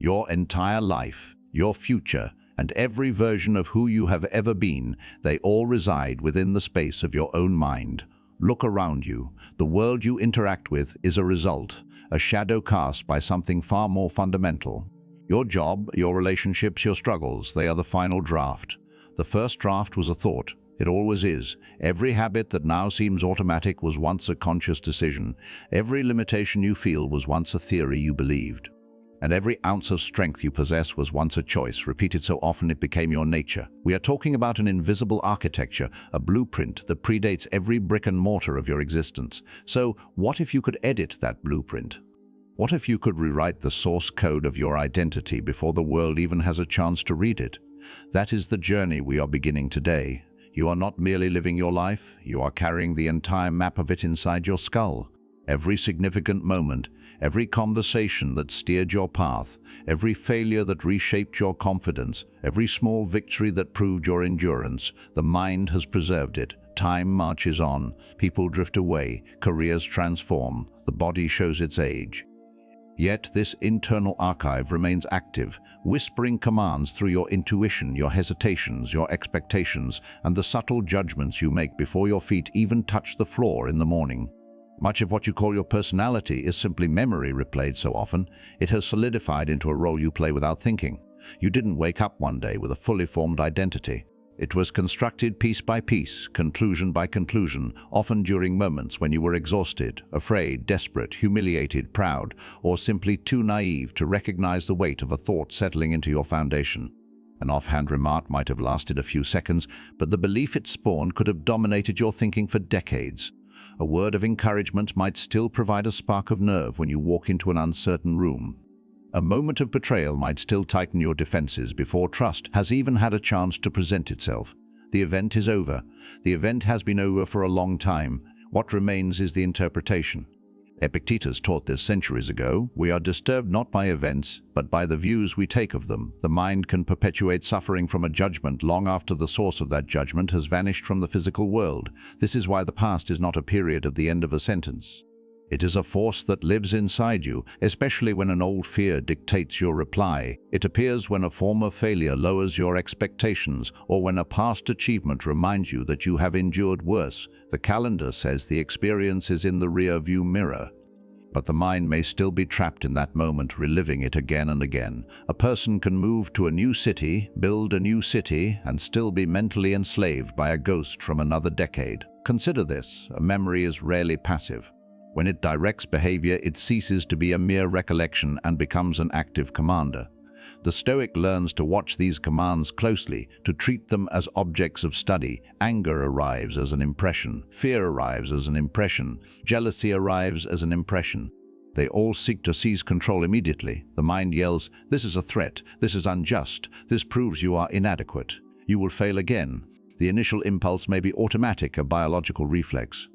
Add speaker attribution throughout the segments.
Speaker 1: Your entire life, your future, and every version of who you have ever been, they all reside within the space of your own mind. Look around you. The world you interact with is a result, a shadow cast by something far more fundamental. Your job, your relationships, your struggles, they are the final draft. The first draft was a thought. It always is. Every habit that now seems automatic was once a conscious decision. Every limitation you feel was once a theory you believed. And every ounce of strength you possess was once a choice, repeated so often it became your nature. We are talking about an invisible architecture, a blueprint that predates every brick and mortar of your existence. So, what if you could edit that blueprint? What if you could rewrite the source code of your identity before the world even has a chance to read it? That is the journey we are beginning today. You are not merely living your life, you are carrying the entire map of it inside your skull. Every significant moment, every conversation that steered your path, every failure that reshaped your confidence, every small victory that proved your endurance, the mind has preserved it. Time marches on, people drift away, careers transform, the body shows its age. Yet this internal archive remains active, whispering commands through your intuition, your hesitations, your expectations, and the subtle judgments you make before your feet even touch the floor in the morning. Much of what you call your personality is simply memory replayed so often. It has solidified into a role you play without thinking. You didn't wake up one day with a fully formed identity. It was constructed piece by piece, conclusion by conclusion, often during moments when you were exhausted, afraid, desperate, humiliated, proud, or simply too naive to recognize the weight of a thought settling into your foundation. An offhand remark might have lasted a few seconds, but the belief it spawned could have dominated your thinking for decades. A word of encouragement might still provide a spark of nerve when you walk into an uncertain room. A moment of betrayal might still tighten your defenses before trust has even had a chance to present itself. The event is over. The event has been over for a long time. What remains is the interpretation. Epictetus taught this centuries ago. We are disturbed not by events, but by the views we take of them. The mind can perpetuate suffering from a judgment long after the source of that judgment has vanished from the physical world. This is why the past is not a period at the end of a sentence. It is a force that lives inside you, especially when an old fear dictates your reply. It appears when a former failure lowers your expectations, or when a past achievement reminds you that you have endured worse. The calendar says the experience is in the rear-view mirror. But the mind may still be trapped in that moment, reliving it again and again. A person can move to a new city, build a new city, and still be mentally enslaved by a ghost from another decade. Consider this: a memory is rarely passive. When it directs behavior, it ceases to be a mere recollection and becomes an active commander. The Stoic learns to watch these commands closely, to treat them as objects of study. Anger arrives as an impression, fear arrives as an impression, jealousy arrives as an impression. They all seek to seize control immediately. The mind yells, "This is a threat, this is unjust, this proves you are inadequate. You will fail again." The initial impulse may be automatic, a biological reflex.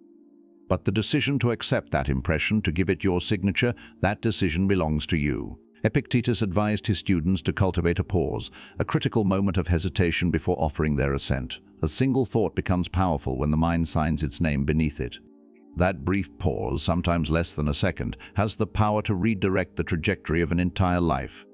Speaker 1: But the decision to accept that impression, to give it your signature, that decision belongs to you. Epictetus advised his students to cultivate a pause, a critical moment of hesitation before offering their assent. A single thought becomes powerful when the mind signs its name beneath it. That brief pause, sometimes less than a second, has the power to redirect the trajectory of an entire life.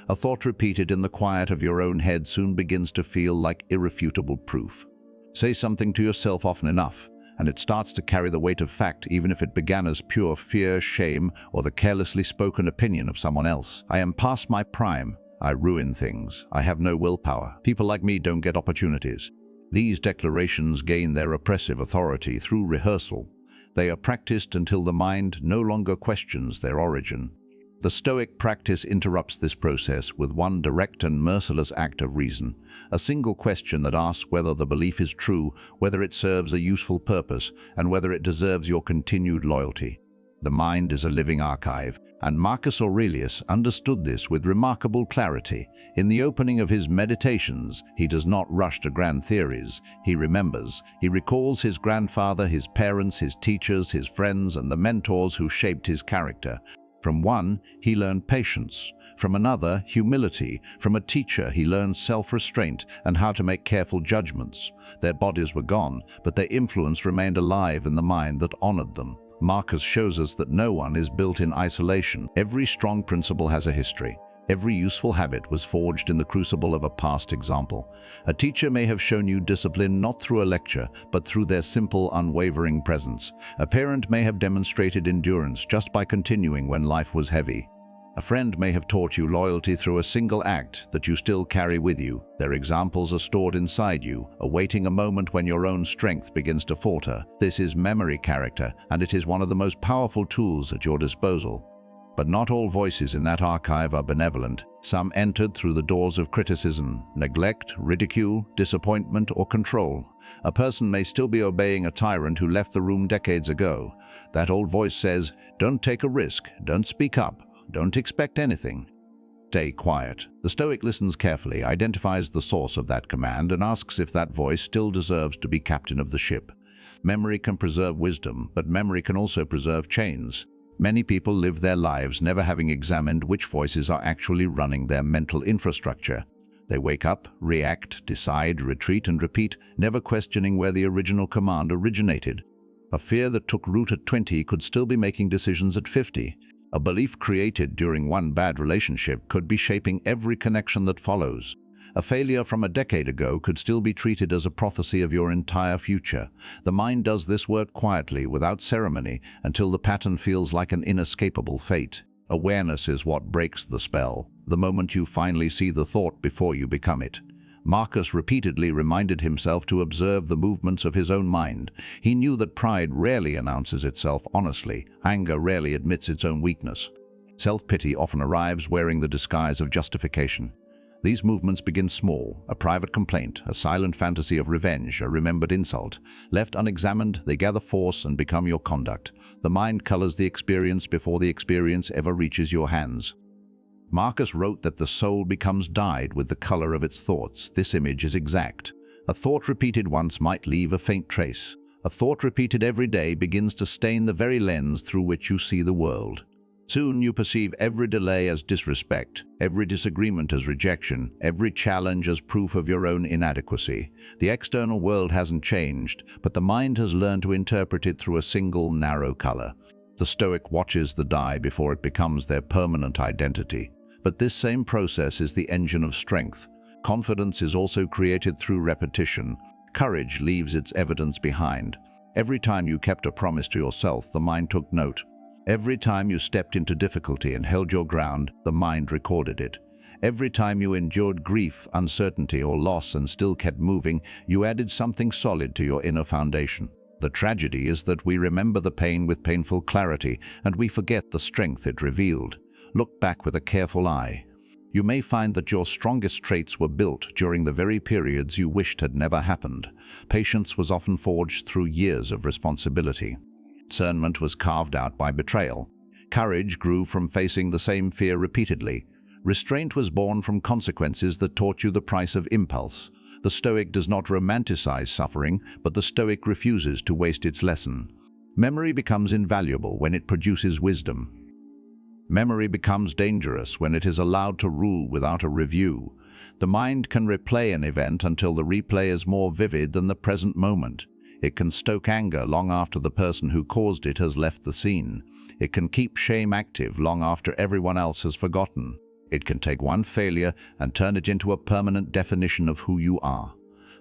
Speaker 1: A thought repeated in the quiet of your own head soon begins to feel like irrefutable proof. Say something to yourself often enough, and it starts to carry the weight of fact, even if it began as pure fear, shame, or the carelessly spoken opinion of someone else. I am past my prime. I ruin things. I have no willpower. People like me don't get opportunities. These declarations gain their oppressive authority through rehearsal. They are practiced until the mind no longer questions their origin. The Stoic practice interrupts this process with one direct and merciless act of reason, a single question that asks whether the belief is true, whether it serves a useful purpose, and whether it deserves your continued loyalty. The mind is a living archive, and Marcus Aurelius understood this with remarkable clarity. In the opening of his Meditations, he does not rush to grand theories. He remembers. He recalls his grandfather, his parents, his teachers, his friends, and the mentors who shaped his character. From one, he learned patience. From another, humility. From a teacher, he learned self-restraint and how to make careful judgments. Their bodies were gone, but their influence remained alive in the mind that honored them. Marcus shows us that no one is built in isolation. Every strong principle has a history. Every useful habit was forged in the crucible of a past example. A teacher may have shown you discipline not through a lecture, but through their simple, unwavering presence. A parent may have demonstrated endurance just by continuing when life was heavy. A friend may have taught you loyalty through a single act that you still carry with you. Their examples are stored inside you, awaiting a moment when your own strength begins to falter. This is memory character, and it is one of the most powerful tools at your disposal. But not all voices in that archive are benevolent. Some entered through the doors of criticism, neglect, ridicule, disappointment, or control. A person may still be obeying a tyrant who left the room decades ago. That old voice says, "Don't take a risk, don't speak up, don't expect anything. Stay quiet." The Stoic listens carefully, identifies the source of that command, and asks if that voice still deserves to be captain of the ship. Memory can preserve wisdom, but memory can also preserve chains. Many people live their lives never having examined which voices are actually running their mental infrastructure. They wake up, react, decide, retreat, and repeat, never questioning where the original command originated. A fear that took root at 20 could still be making decisions at 50. A belief created during one bad relationship could be shaping every connection that follows. A failure from a decade ago could still be treated as a prophecy of your entire future. The mind does this work quietly, without ceremony, until the pattern feels like an inescapable fate. Awareness is what breaks the spell, the moment you finally see the thought before you become it. Marcus repeatedly reminded himself to observe the movements of his own mind. He knew that pride rarely announces itself honestly. Anger rarely admits its own weakness. Self-pity often arrives wearing the disguise of justification. These movements begin small, a private complaint, a silent fantasy of revenge, a remembered insult. Left unexamined, they gather force and become your conduct. The mind colors the experience before the experience ever reaches your hands. Marcus wrote that the soul becomes dyed with the color of its thoughts. This image is exact. A thought repeated once might leave a faint trace. A thought repeated every day begins to stain the very lens through which you see the world. Soon you perceive every delay as disrespect, every disagreement as rejection, every challenge as proof of your own inadequacy. The external world hasn't changed, but the mind has learned to interpret it through a single, narrow color. The Stoic watches the die before it becomes their permanent identity. But this same process is the engine of strength. Confidence is also created through repetition. Courage leaves its evidence behind. Every time you kept a promise to yourself, the mind took note. Every time you stepped into difficulty and held your ground, the mind recorded it. Every time you endured grief, uncertainty, or loss and still kept moving, you added something solid to your inner foundation. The tragedy is that we remember the pain with painful clarity, and we forget the strength it revealed. Look back with a careful eye. You may find that your strongest traits were built during the very periods you wished had never happened. Patience was often forged through years of responsibility. Discernment was carved out by betrayal. Courage grew from facing the same fear repeatedly. Restraint was born from consequences that taught you the price of impulse. The Stoic does not romanticize suffering, but the Stoic refuses to waste its lesson. Memory becomes invaluable when it produces wisdom. Memory becomes dangerous when it is allowed to rule without a review. The mind can replay an event until the replay is more vivid than the present moment. It can stoke anger long after the person who caused it has left the scene. It can keep shame active long after everyone else has forgotten. It can take one failure and turn it into a permanent definition of who you are.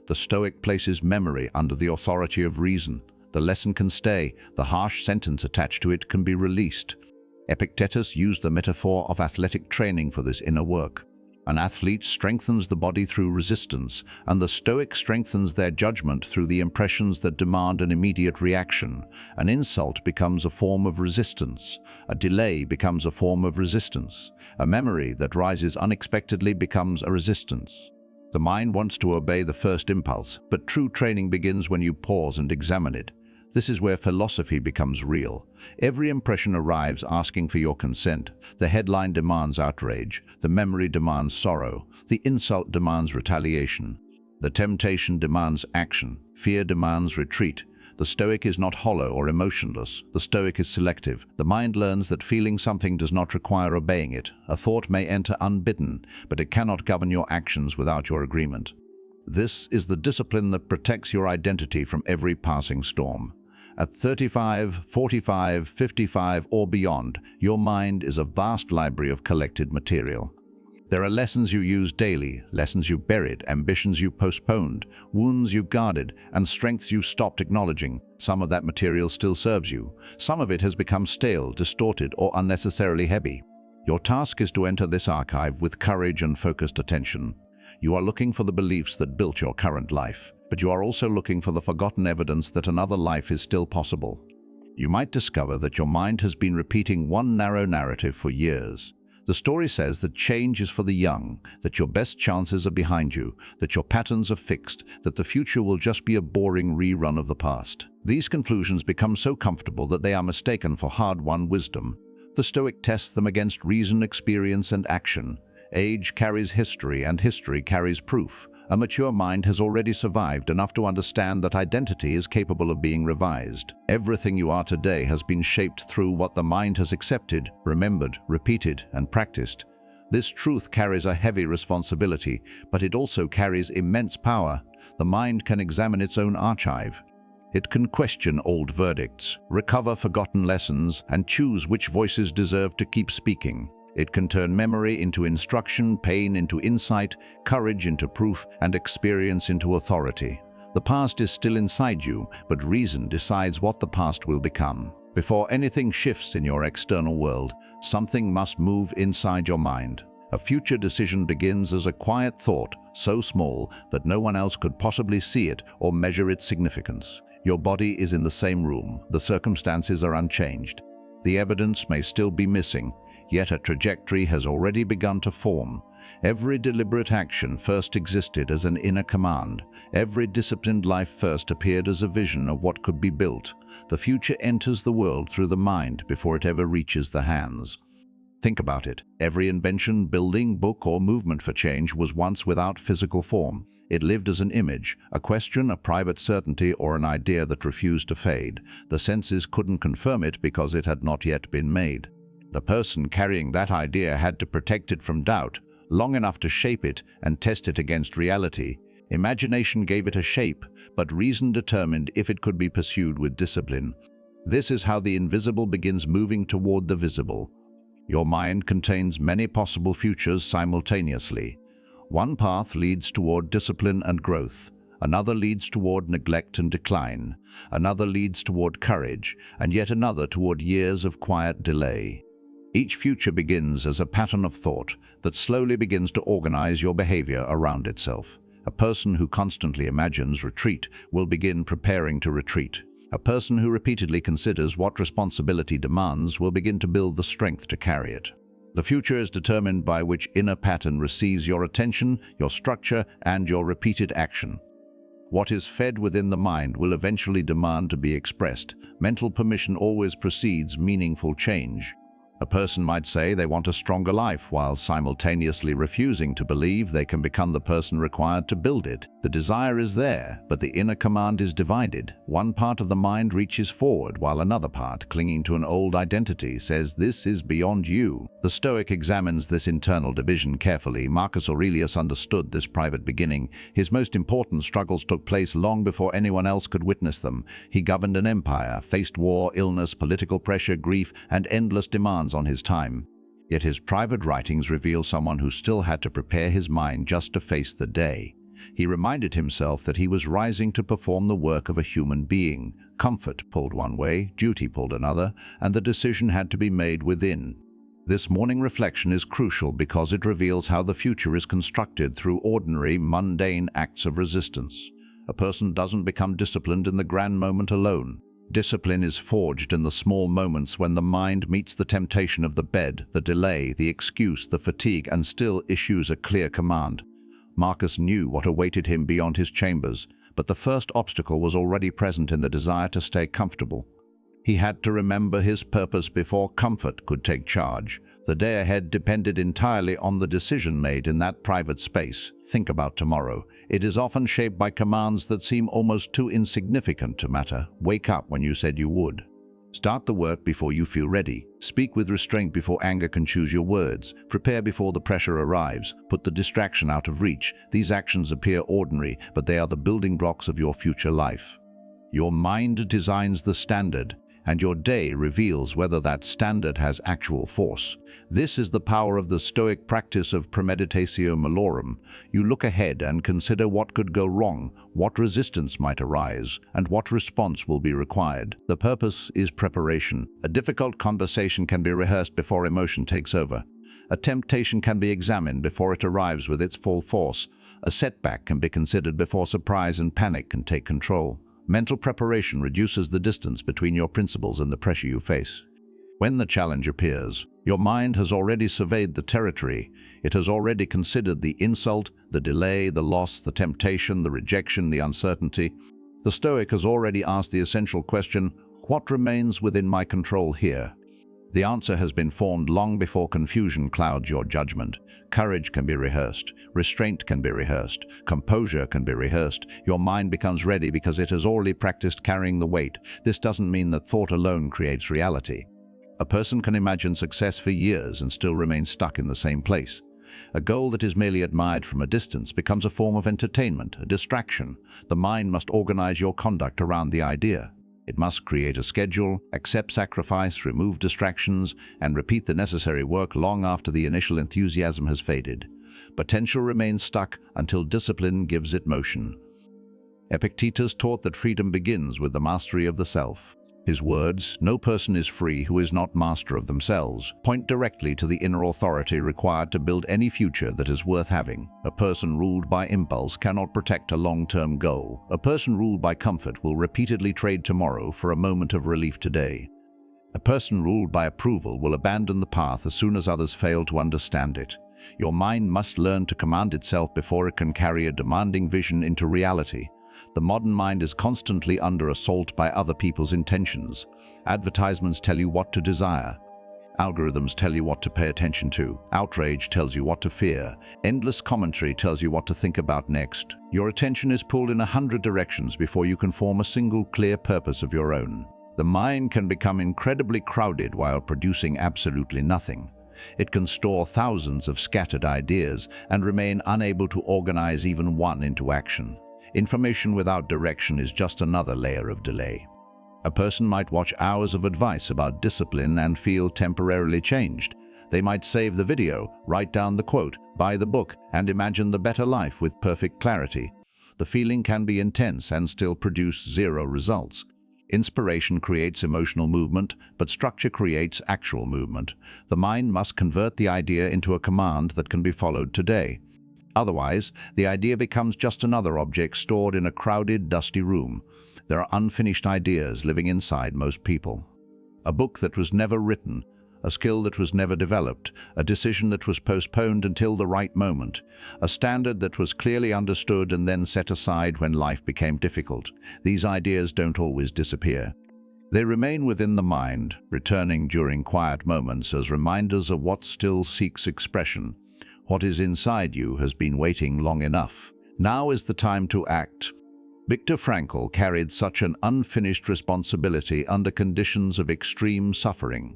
Speaker 1: The Stoic places memory under the authority of reason. The lesson can stay. The harsh sentence attached to it can be released. Epictetus used the metaphor of athletic training for this inner work. An athlete strengthens the body through resistance, and the Stoic strengthens their judgment through the impressions that demand an immediate reaction. An insult becomes a form of resistance. A delay becomes a form of resistance. A memory that rises unexpectedly becomes a resistance. The mind wants to obey the first impulse, but true training begins when you pause and examine it. This is where philosophy becomes real. Every impression arrives asking for your consent. The headline demands outrage. The memory demands sorrow. The insult demands retaliation. The temptation demands action. Fear demands retreat. The Stoic is not hollow or emotionless. The Stoic is selective. The mind learns that feeling something does not require obeying it. A thought may enter unbidden, but it cannot govern your actions without your agreement. This is the discipline that protects your identity from every passing storm. At 35, 45, 55, or beyond, your mind is a vast library of collected material. There are lessons you use daily, lessons you buried, ambitions you postponed, wounds you guarded, and strengths you stopped acknowledging. Some of that material still serves you. Some of it has become stale, distorted, or unnecessarily heavy. Your task is to enter this archive with courage and focused attention. You are looking for the beliefs that built your current life, but you are also looking for the forgotten evidence that another life is still possible. You might discover that your mind has been repeating one narrow narrative for years. The story says that change is for the young, that your best chances are behind you, that your patterns are fixed, that the future will just be a boring rerun of the past. These conclusions become so comfortable that they are mistaken for hard-won wisdom. The Stoic test them against reason, experience, and action. Age carries history, and history carries proof. A mature mind has already survived enough to understand that identity is capable of being revised. Everything you are today has been shaped through what the mind has accepted, remembered, repeated, and practiced. This truth carries a heavy responsibility, but it also carries immense power. The mind can examine its own archive. It can question old verdicts, recover forgotten lessons, and choose which voices deserve to keep speaking. It can turn memory into instruction, pain into insight, courage into proof, and experience into authority. The past is still inside you, but reason decides what the past will become. Before anything shifts in your external world, something must move inside your mind. A future decision begins as a quiet thought, so small that no one else could possibly see it or measure its significance. Your body is in the same room, the circumstances are unchanged. The evidence may still be missing, yet a trajectory has already begun to form. Every deliberate action first existed as an inner command. Every disciplined life first appeared as a vision of what could be built. The future enters the world through the mind before it ever reaches the hands. Think about it. Every invention, building, book, or movement for change was once without physical form. It lived as an image, a question, a private certainty, or an idea that refused to fade. The senses couldn't confirm it because it had not yet been made. The person carrying that idea had to protect it from doubt, long enough to shape it and test it against reality. Imagination gave it a shape, but reason determined if it could be pursued with discipline. This is how the invisible begins moving toward the visible. Your mind contains many possible futures simultaneously. One path leads toward discipline and growth. Another leads toward neglect and decline. Another leads toward courage, and yet another toward years of quiet delay. Each future begins as a pattern of thought that slowly begins to organize your behavior around itself. A person who constantly imagines retreat will begin preparing to retreat. A person who repeatedly considers what responsibility demands will begin to build the strength to carry it. The future is determined by which inner pattern receives your attention, your structure, and your repeated action. What is fed within the mind will eventually demand to be expressed. Mental permission always precedes meaningful change. A person might say they want a stronger life while simultaneously refusing to believe they can become the person required to build it. The desire is there, but the inner command is divided. One part of the mind reaches forward while another part, clinging to an old identity, says this is beyond you. The Stoic examines this internal division carefully. Marcus Aurelius understood this private beginning. His most important struggles took place long before anyone else could witness them. He governed an empire, faced war, illness, political pressure, grief, and endless demands on his time. Yet his private writings reveal someone who still had to prepare his mind just to face the day. He reminded himself that he was rising to perform the work of a human being. Comfort pulled one way, duty pulled another, and the decision had to be made within. This morning reflection is crucial because it reveals how the future is constructed through ordinary, mundane acts of resistance. A person doesn't become disciplined in the grand moment alone. Discipline is forged in the small moments when the mind meets the temptation of the bed, the delay, the excuse, the fatigue, and still issues a clear command. Marcus knew what awaited him beyond his chambers, but the first obstacle was already present in the desire to stay comfortable. He had to remember his purpose before comfort could take charge. The day ahead depended entirely on the decision made in that private space. Think about tomorrow. It is often shaped by commands that seem almost too insignificant to matter. Wake up when you said you would. Start the work before you feel ready. Speak with restraint before anger can choose your words. Prepare before the pressure arrives. Put the distraction out of reach. These actions appear ordinary, but they are the building blocks of your future life. Your mind designs the standard. and your day reveals whether that standard has actual force. This is the power of the Stoic practice of premeditatio malorum. You look ahead and consider what could go wrong, what resistance might arise, and what response will be required. The purpose is preparation. A difficult conversation can be rehearsed before emotion takes over. A temptation can be examined before it arrives with its full force. A setback can be considered before surprise and panic can take control. Mental preparation reduces the distance between your principles and the pressure you face. When the challenge appears, your mind has already surveyed the territory. It has already considered the insult, the delay, the loss, the temptation, the rejection, the uncertainty. The Stoic has already asked the essential question, what remains within my control here? The answer has been formed long before confusion clouds your judgment. Courage can be rehearsed, restraint can be rehearsed, composure can be rehearsed. Your mind becomes ready because it has already practiced carrying the weight. This doesn't mean that thought alone creates reality. A person can imagine success for years and still remain stuck in the same place. A goal that is merely admired from a distance becomes a form of entertainment, a distraction. The mind must organize your conduct around the idea. It must create a schedule, accept sacrifice, remove distractions, and repeat the necessary work long after the initial enthusiasm has faded. Potential remains stuck until discipline gives it motion. Epictetus taught that freedom begins with the mastery of the self. His words, "No person is free who is not master of themselves," point directly to the inner authority required to build any future that is worth having. A person ruled by impulse cannot protect a long-term goal. A person ruled by comfort will repeatedly trade tomorrow for a moment of relief today. A person ruled by approval will abandon the path as soon as others fail to understand it. Your mind must learn to command itself before it can carry a demanding vision into reality. The modern mind is constantly under assault by other people's intentions. Advertisements tell you what to desire. Algorithms tell you what to pay attention to. Outrage tells you what to fear. Endless commentary tells you what to think about next. Your attention is pulled in 100 directions before you can form a single clear purpose of your own. The mind can become incredibly crowded while producing absolutely nothing. It can store thousands of scattered ideas and remain unable to organize even one into action. Information without direction is just another layer of delay. A person might watch hours of advice about discipline and feel temporarily changed. They might save the video, write down the quote, buy the book, and imagine the better life with perfect clarity. The feeling can be intense and still produce zero results. Inspiration creates emotional movement, but structure creates actual movement. The mind must convert the idea into a command that can be followed today. Otherwise, the idea becomes just another object stored in a crowded, dusty room. There are unfinished ideas living inside most people. A book that was never written, a skill that was never developed, a decision that was postponed until the right moment, a standard that was clearly understood and then set aside when life became difficult. These ideas don't always disappear. They remain within the mind, returning during quiet moments as reminders of what still seeks expression. What is inside you has been waiting long enough. Now is the time to act. Viktor Frankl carried such an unfinished responsibility under conditions of extreme suffering.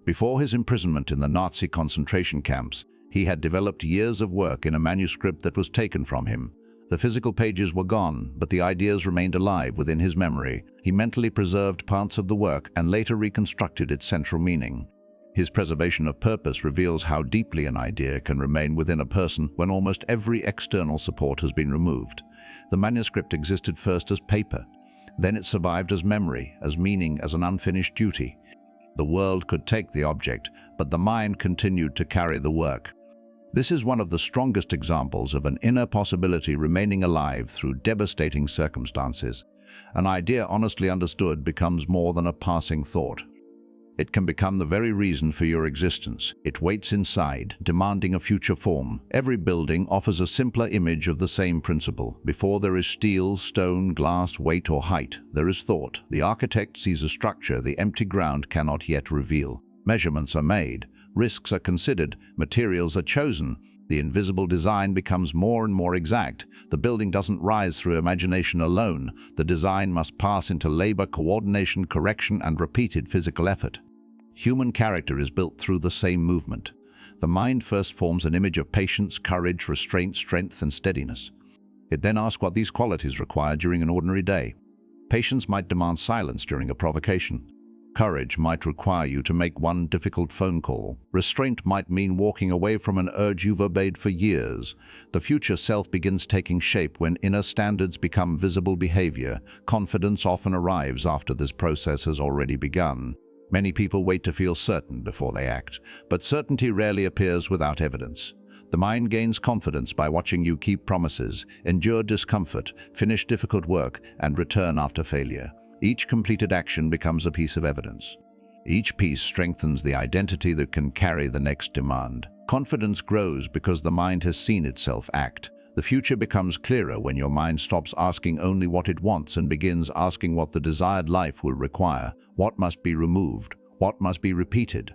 Speaker 1: Before his imprisonment in the Nazi concentration camps, he had developed years of work in a manuscript that was taken from him. The physical pages were gone, but the ideas remained alive within his memory. He mentally preserved parts of the work and later reconstructed its central meaning. His preservation of purpose reveals how deeply an idea can remain within a person when almost every external support has been removed. The manuscript existed first as paper. Then it survived as memory, as meaning, as an unfinished duty. The world could take the object, but the mind continued to carry the work. This is one of the strongest examples of an inner possibility remaining alive through devastating circumstances. An idea honestly understood becomes more than a passing thought. It can become the very reason for your existence. It waits inside, demanding a future form. Every building offers a simpler image of the same principle. Before there is steel, stone, glass, weight, or height, there is thought. The architect sees a structure the empty ground cannot yet reveal. Measurements are made, risks are considered, materials are chosen. The invisible design becomes more and more exact. The building doesn't rise through imagination alone. The design must pass into labor, coordination, correction, and repeated physical effort. Human character is built through the same movement. The mind first forms an image of patience, courage, restraint, strength, and steadiness. It then asks what these qualities require during an ordinary day. Patience might demand silence during a provocation. Courage might require you to make one difficult phone call. Restraint might mean walking away from an urge you've obeyed for years. The future self begins taking shape when inner standards become visible behavior. Confidence often arrives after this process has already begun. Many people wait to feel certain before they act, but certainty rarely appears without evidence. The mind gains confidence by watching you keep promises, endure discomfort, finish difficult work, and return after failure. Each completed action becomes a piece of evidence. Each piece strengthens the identity that can carry the next demand. Confidence grows because the mind has seen itself act. The future becomes clearer when your mind stops asking only what it wants and begins asking what the desired life will require, what must be removed, what must be repeated,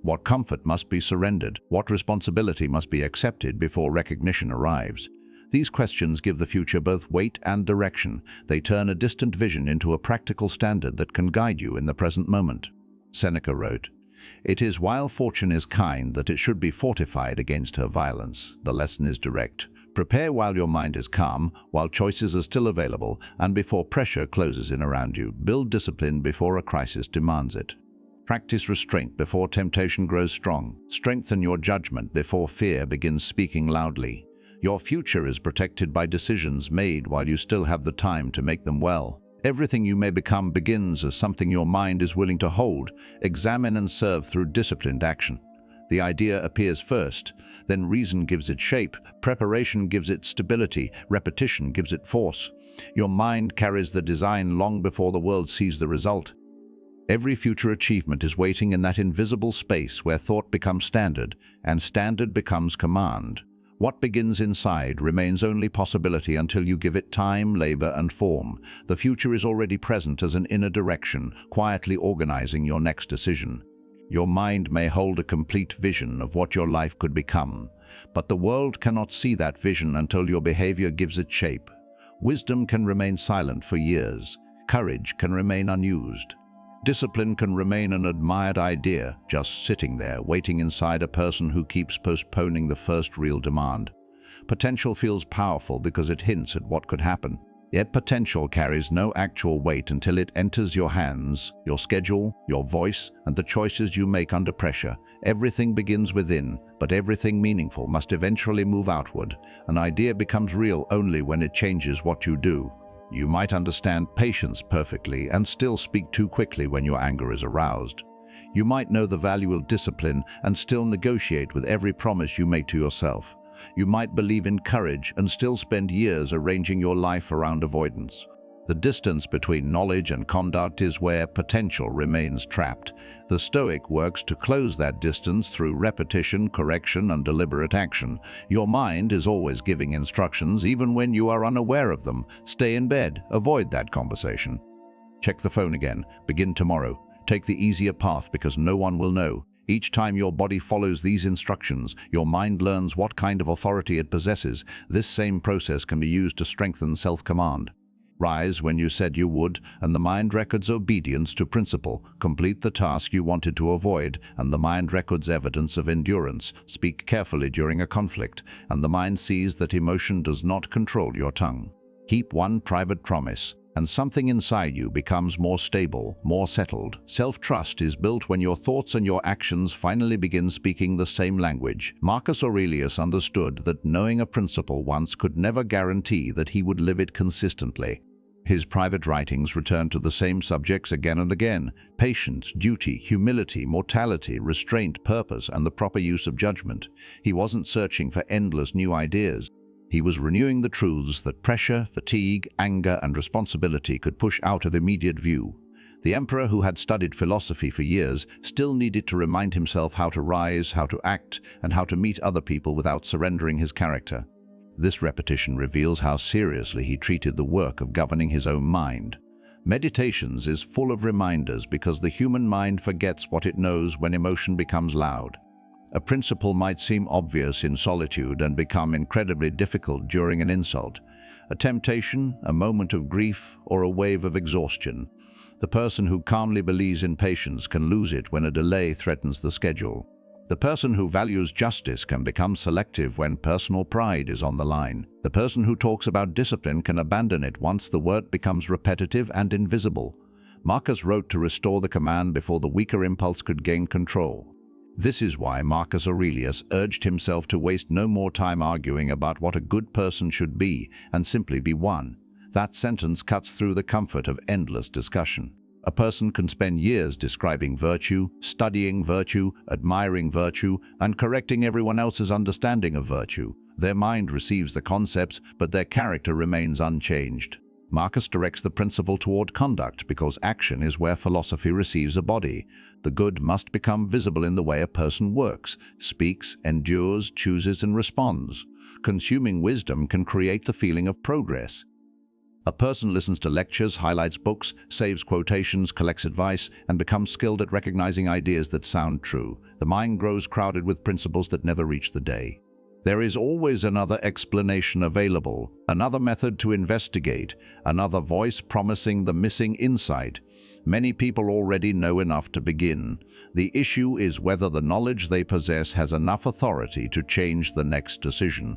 Speaker 1: what comfort must be surrendered, what responsibility must be accepted before recognition arrives. These questions give the future both weight and direction. They turn a distant vision into a practical standard that can guide you in the present moment. Seneca wrote, "It is while fortune is kind that it should be fortified against her violence. The lesson is direct. Prepare while your mind is calm, while choices are still available, and before pressure closes in around you. Build discipline before a crisis demands it. Practice restraint before temptation grows strong. Strengthen your judgment before fear begins speaking loudly. Your future is protected by decisions made while you still have the time to make them well. Everything you may become begins as something your mind is willing to hold, examine and serve through disciplined action. The idea appears first, then reason gives it shape, preparation gives it stability, repetition gives it force. Your mind carries the design long before the world sees the result. Every future achievement is waiting in that invisible space where thought becomes standard, and standard becomes command. What begins inside remains only possibility until you give it time, labor, and form. The future is already present as an inner direction, quietly organizing your next decision. Your mind may hold a complete vision of what your life could become, but the world cannot see that vision until your behavior gives it shape. Wisdom can remain silent for years. Courage can remain unused. Discipline can remain an admired idea, just sitting there, waiting inside a person who keeps postponing the first real demand. Potential feels powerful because it hints at what could happen. Yet potential carries no actual weight until it enters your hands, your schedule, your voice, and the choices you make under pressure. Everything begins within, but everything meaningful must eventually move outward. An idea becomes real only when it changes what you do. You might understand patience perfectly and still speak too quickly when your anger is aroused. You might know the value of discipline and still negotiate with every promise you make to yourself. You might believe in courage and still spend years arranging your life around avoidance. The distance between knowledge and conduct is where potential remains trapped. The Stoic works to close that distance through repetition, correction, and deliberate action. Your mind is always giving instructions, even when you are unaware of them. Stay in bed. Avoid that conversation. Check the phone again. Begin tomorrow. Take the easier path because no one will know. Each time your body follows these instructions, your mind learns what kind of authority it possesses. This same process can be used to strengthen self-command. Rise when you said you would, and the mind records obedience to principle. Complete the task you wanted to avoid, and the mind records evidence of endurance. Speak carefully during a conflict, and the mind sees that emotion does not control your tongue. Keep one private promise, and something inside you becomes more stable, more settled. Self-trust is built when your thoughts and your actions finally begin speaking the same language. Marcus Aurelius understood that knowing a principle once could never guarantee that he would live it consistently. His private writings return to the same subjects again and again: patience, duty, humility, mortality, restraint, purpose, and the proper use of judgment. He wasn't searching for endless new ideas. He was renewing the truths that pressure, fatigue, anger, and responsibility could push out of immediate view. The emperor, who had studied philosophy for years, still needed to remind himself how to rise, how to act, and how to meet other people without surrendering his character. This repetition reveals how seriously he treated the work of governing his own mind. Meditations is full of reminders because the human mind forgets what it knows when emotion becomes loud. A principle might seem obvious in solitude and become incredibly difficult during an insult, a temptation, a moment of grief, or a wave of exhaustion. The person who calmly believes in patience can lose it when a delay threatens the schedule. The person who values justice can become selective when personal pride is on the line. The person who talks about discipline can abandon it once the word becomes repetitive and invisible. Marcus wrote to restore the command before the weaker impulse could gain control. This is why Marcus Aurelius urged himself to waste no more time arguing about what a good person should be and simply be one. That sentence cuts through the comfort of endless discussion. A person can spend years describing virtue, studying virtue, admiring virtue, and correcting everyone else's understanding of virtue. Their mind receives the concepts, but their character remains unchanged. Marcus directs the principle toward conduct because action is where philosophy receives a body. The good must become visible in the way a person works, speaks, endures, chooses, and responds. Consuming wisdom can create the feeling of progress. A person listens to lectures, highlights books, saves quotations, collects advice, and becomes skilled at recognizing ideas that sound true. The mind grows crowded with principles that never reach the day. There is always another explanation available, another method to investigate, another voice promising the missing insight. Many people already know enough to begin. The issue is whether the knowledge they possess has enough authority to change the next decision.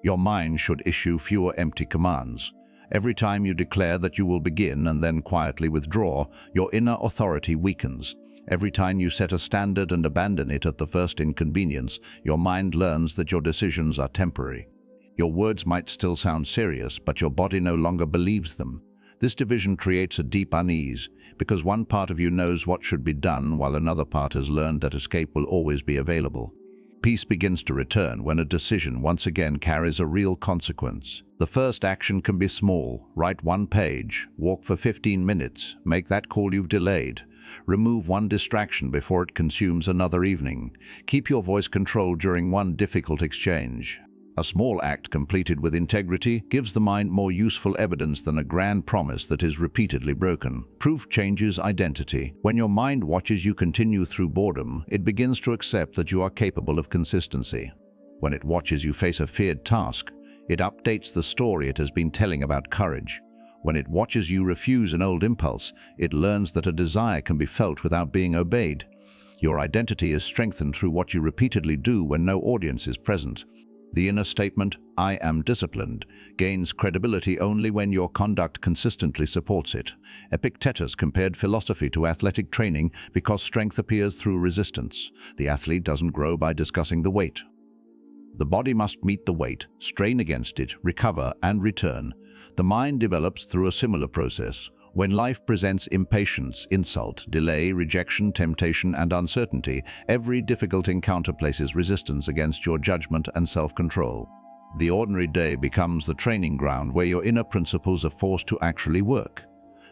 Speaker 1: Your mind should issue fewer empty commands. Every time you declare that you will begin and then quietly withdraw, your inner authority weakens. Every time you set a standard and abandon it at the first inconvenience, your mind learns that your decisions are temporary. Your words might still sound serious, but your body no longer believes them. This division creates a deep unease, because one part of you knows what should be done, while another part has learned that escape will always be available. Peace begins to return when a decision once again carries a real consequence. The first action can be small. Write one page, walk for 15 minutes, make that call you've delayed. Remove one distraction before it consumes another evening. Keep your voice controlled during one difficult exchange. A small act completed with integrity gives the mind more useful evidence than a grand promise that is repeatedly broken. Proof changes identity. When your mind watches you continue through boredom, it begins to accept that you are capable of consistency. When it watches you face a feared task, it updates the story it has been telling about courage. When it watches you refuse an old impulse, it learns that a desire can be felt without being obeyed. Your identity is strengthened through what you repeatedly do when no audience is present. The inner statement, "I am disciplined," gains credibility only when your conduct consistently supports it. Epictetus compared philosophy to athletic training because strength appears through resistance. The athlete doesn't grow by discussing the weight. The body must meet the weight, strain against it, recover, and return. The mind develops through a similar process. When life presents impatience, insult, delay, rejection, temptation, and uncertainty, every difficult encounter places resistance against your judgment and self-control. The ordinary day becomes the training ground where your inner principles are forced to actually work.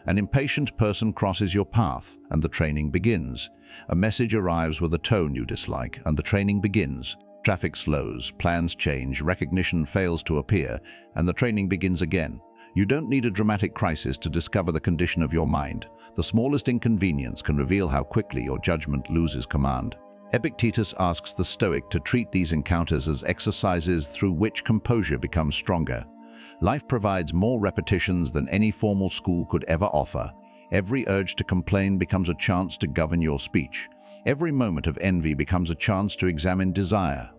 Speaker 1: An impatient person crosses your path, and the training begins. A message arrives with a tone you dislike, and the training begins. Traffic slows, plans change, recognition fails to appear, and the training begins again. You don't need a dramatic crisis to discover the condition of your mind. The smallest inconvenience can reveal how quickly your judgment loses command. Epictetus asks the Stoic to treat these encounters as exercises through which composure becomes stronger. Life provides more repetitions than any formal school could ever offer. Every urge to complain becomes a chance to govern your speech. Every moment of envy becomes a chance to examine desire.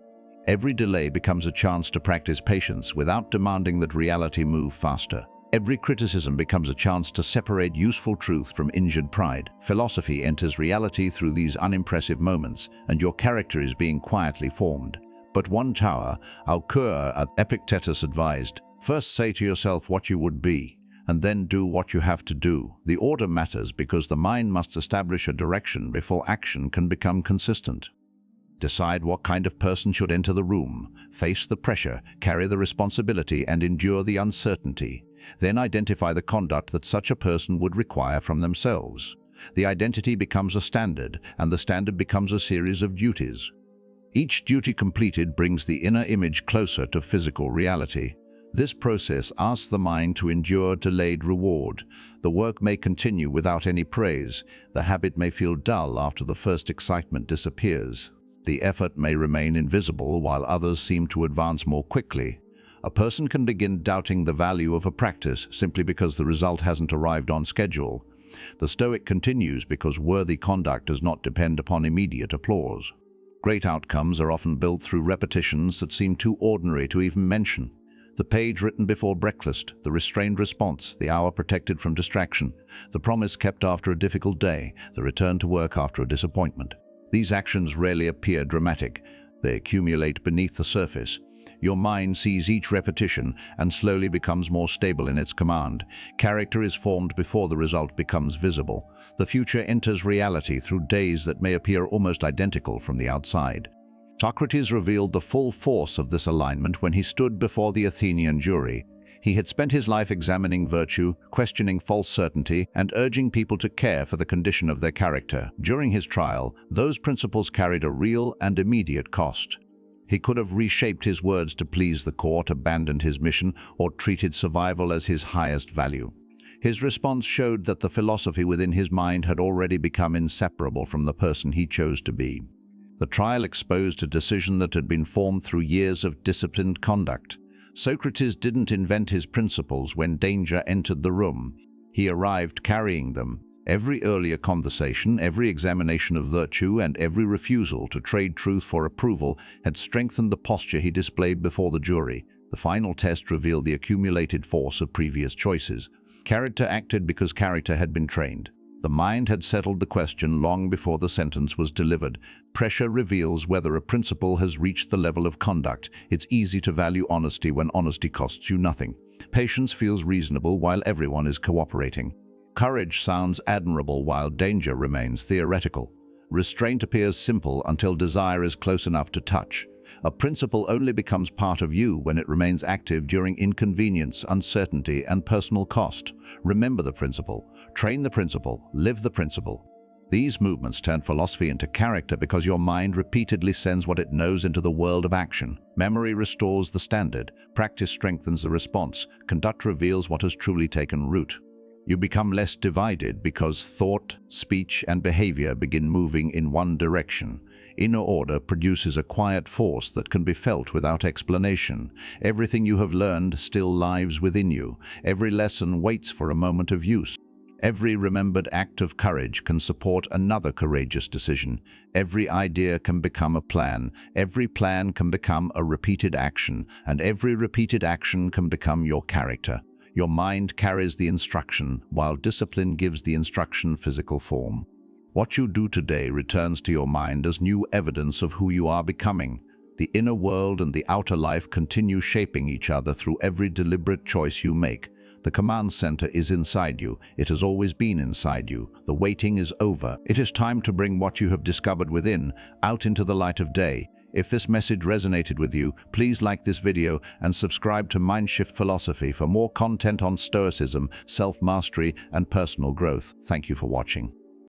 Speaker 1: Every delay becomes a chance to practice patience without demanding that reality move faster. Every criticism becomes a chance to separate useful truth from injured pride. Philosophy enters reality through these unimpressive moments, and your character is being quietly formed. But one tower, at Epictetus advised, first say to yourself what you would be, and then do what you have to do. The order matters because the mind must establish a direction before action can become consistent. Decide what kind of person should enter the room, face the pressure, carry the responsibility, and endure the uncertainty. Then identify the conduct that such a person would require from themselves. The identity becomes a standard, and the standard becomes a series of duties. Each duty completed brings the inner image closer to physical reality. This process asks the mind to endure delayed reward. The work may continue without any praise. The habit may feel dull after the first excitement disappears. The effort may remain invisible while others seem to advance more quickly. A person can begin doubting the value of a practice simply because the result hasn't arrived on schedule. The Stoic continues because worthy conduct does not depend upon immediate applause. Great outcomes are often built through repetitions that seem too ordinary to even mention. The page written before breakfast, the restrained response, the hour protected from distraction, the promise kept after a difficult day, the return to work after a disappointment. These actions rarely appear dramatic. They accumulate beneath the surface. Your mind sees each repetition and slowly becomes more stable in its command. Character is formed before the result becomes visible. The future enters reality through days that may appear almost identical from the outside. Socrates revealed the full force of this alignment when he stood before the Athenian jury. He had spent his life examining virtue, questioning false certainty, and urging people to care for the condition of their character. During his trial, those principles carried a real and immediate cost. He could have reshaped his words to please the court, abandoned his mission, or treated survival as his highest value. His response showed that the philosophy within his mind had already become inseparable from the person he chose to be. The trial exposed a decision that had been formed through years of disciplined conduct. Socrates didn't invent his principles when danger entered the room. He arrived carrying them. Every earlier conversation, every examination of virtue, and every refusal to trade truth for approval had strengthened the posture he displayed before the jury. The final test revealed the accumulated force of previous choices. Character acted because character had been trained. The mind had settled the question long before the sentence was delivered. Pressure reveals whether a principle has reached the level of conduct. It's easy to value honesty when honesty costs you nothing. Patience feels reasonable while everyone is cooperating. Courage sounds admirable while danger remains theoretical. Restraint appears simple until desire is close enough to touch. A principle only becomes part of you when it remains active during inconvenience, uncertainty, and personal cost. Remember the principle, train the principle, live the principle. These movements turn philosophy into character because your mind repeatedly sends what it knows into the world of action. Memory restores the standard, practice strengthens the response, conduct reveals what has truly taken root. You become less divided because thought, speech, and behavior begin moving in one direction. Inner order produces a quiet force that can be felt without explanation. Everything you have learned still lives within you. Every lesson waits for a moment of use. Every remembered act of courage can support another courageous decision. Every idea can become a plan. Every plan can become a repeated action, and every repeated action can become your character. Your mind carries the instruction, while discipline gives the instruction physical form. What you do today returns to your mind as new evidence of who you are becoming. The inner world and the outer life continue shaping each other through every deliberate choice you make. The command center is inside you. It has always been inside you. The waiting is over. It is time to bring what you have discovered within out into the light of day. If this message resonated with you, please like this video and subscribe to Mindshift Philosophy for more content on Stoicism, self-mastery, and personal growth. Thank you for watching.